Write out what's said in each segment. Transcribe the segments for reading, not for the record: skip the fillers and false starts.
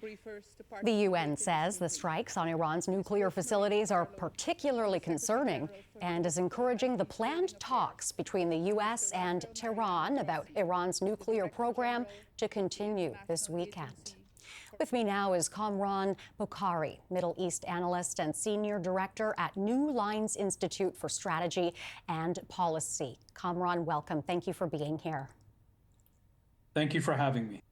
The UN says the strikes on Iran's nuclear facilities are particularly concerning and is encouraging the planned talks between the U.S. and Tehran about Iran's nuclear program to continue this weekend. With me now is Kamran Bokhari, Middle East analyst and senior director at New Lines Institute for Strategy and Policy. Kamran, welcome. Thank you for being here. Thank you for having me.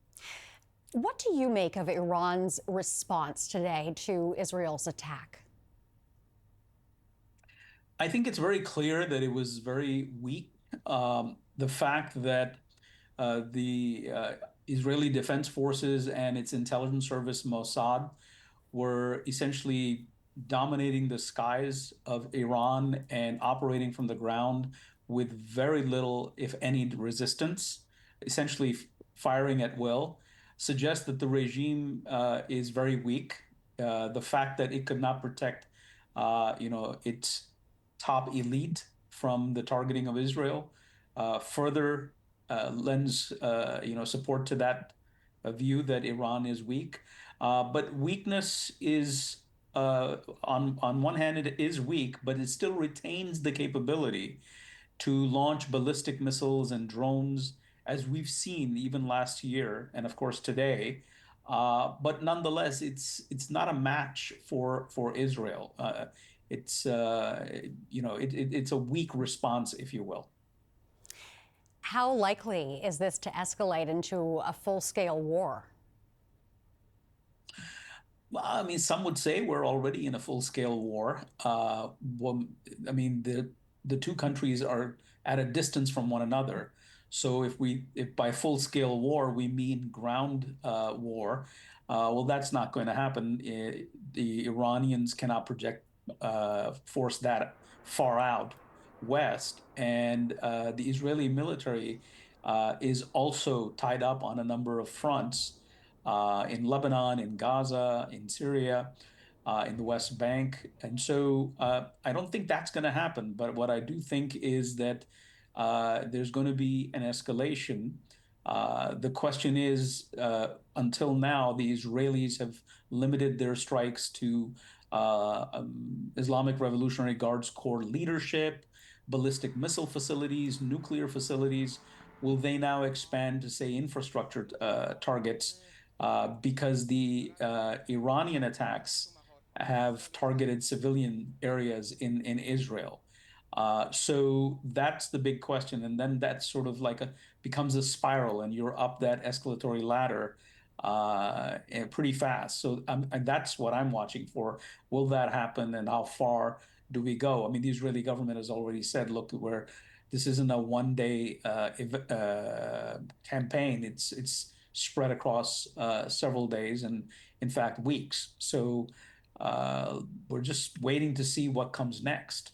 What do you make of Iran's response today to Israel's attack? I think it's very clear that it was very weak. The fact that the Israeli Defense Forces and its intelligence service Mossad were essentially dominating the skies of Iran and operating from the ground with very little, if any, resistance, essentially firing at will, suggests that the regime is very weak. The fact that it could not protect, its top elite from the targeting of Israel further lends, support to that view that Iran is weak. But weakness is, on one hand, it is weak, but it still retains the capability to launch ballistic missiles and drones, as we've seen even last year, and of course today. But nonetheless, it's not a match for Israel. It's it's a weak response, if you will. How likely is this to escalate into a full-scale war? Well, I mean, some would say we're already in a full-scale war. The two countries are at a distance from one another. So if by full-scale war we mean ground war, well, that's not going to happen. The Iranians cannot project force that far out west, and the Israeli military is also tied up on a number of fronts in Lebanon, in Gaza, in Syria, in the West Bank. And so I don't think that's going to happen. But what I do think is that there's going to be an escalation. The question is, until now, the Israelis have limited their strikes to Islamic Revolutionary Guards Corps leadership, ballistic missile facilities, nuclear facilities. Will they now expand to, say, infrastructure targets? Because the Iranian attacks have targeted civilian areas in Israel. So that's the big question. And then that sort of becomes a spiral, and you're up that escalatory ladder pretty fast. So and that's what I'm watching for. Will that happen, and how far do we go? I mean, the Israeli government has already said, look, this isn't a one-day campaign. It's spread across several days and, in fact, weeks. So we're just waiting to see what comes next.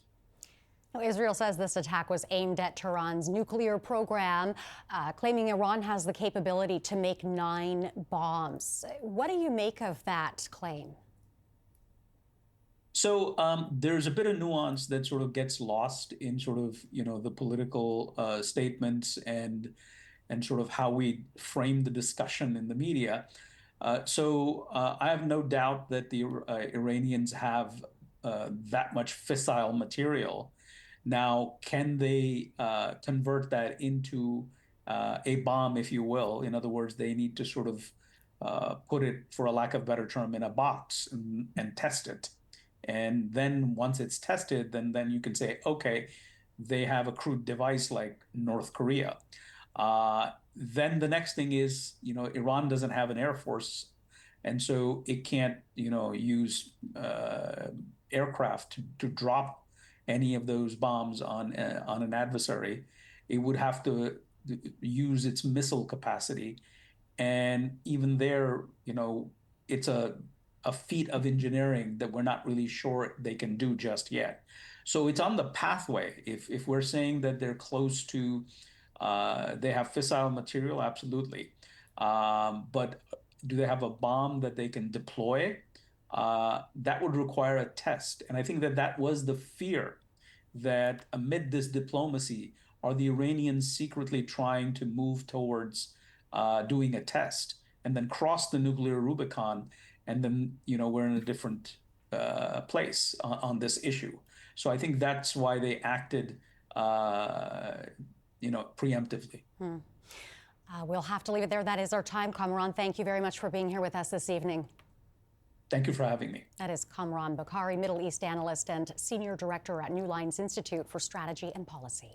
Israel says this attack was aimed at Tehran's nuclear program, claiming Iran has the capability to make 9 bombs. What do you make of that claim? So there's a bit of nuance that sort of gets lost in sort of, the political statements and sort of how we frame the discussion in the media. So I have no doubt that the Iranians have that much fissile material. Now, can they convert that into a bomb, if you will? In other words, they need to sort of put it, for a lack of a better term, in a box and test it. And then once it's tested, then you can say, okay, they have a crude device like North Korea. Then the next thing is, Iran doesn't have an air force, and so it can't, use aircraft to drop any of those bombs on an adversary. It would have to use its missile capacity, and even there, it's a feat of engineering that we're not really sure they can do just yet. So it's on the pathway. If we're saying that they're close to, they have fissile material, absolutely. But do they have a bomb that they can deploy? That would require a test. And I think that was the fear, that amid this diplomacy, are the Iranians secretly trying to move towards doing a test? and then crossed the nuclear Rubicon, and then we're in a different place on this issue. So I think that's why they acted, preemptively. We'll have to leave it there. That is our time. Kamran, thank you very much for being here with us this evening. Thank you for having me. That is Kamran Bokhari, Middle East analyst and senior director at New Lines Institute for Strategy and Policy.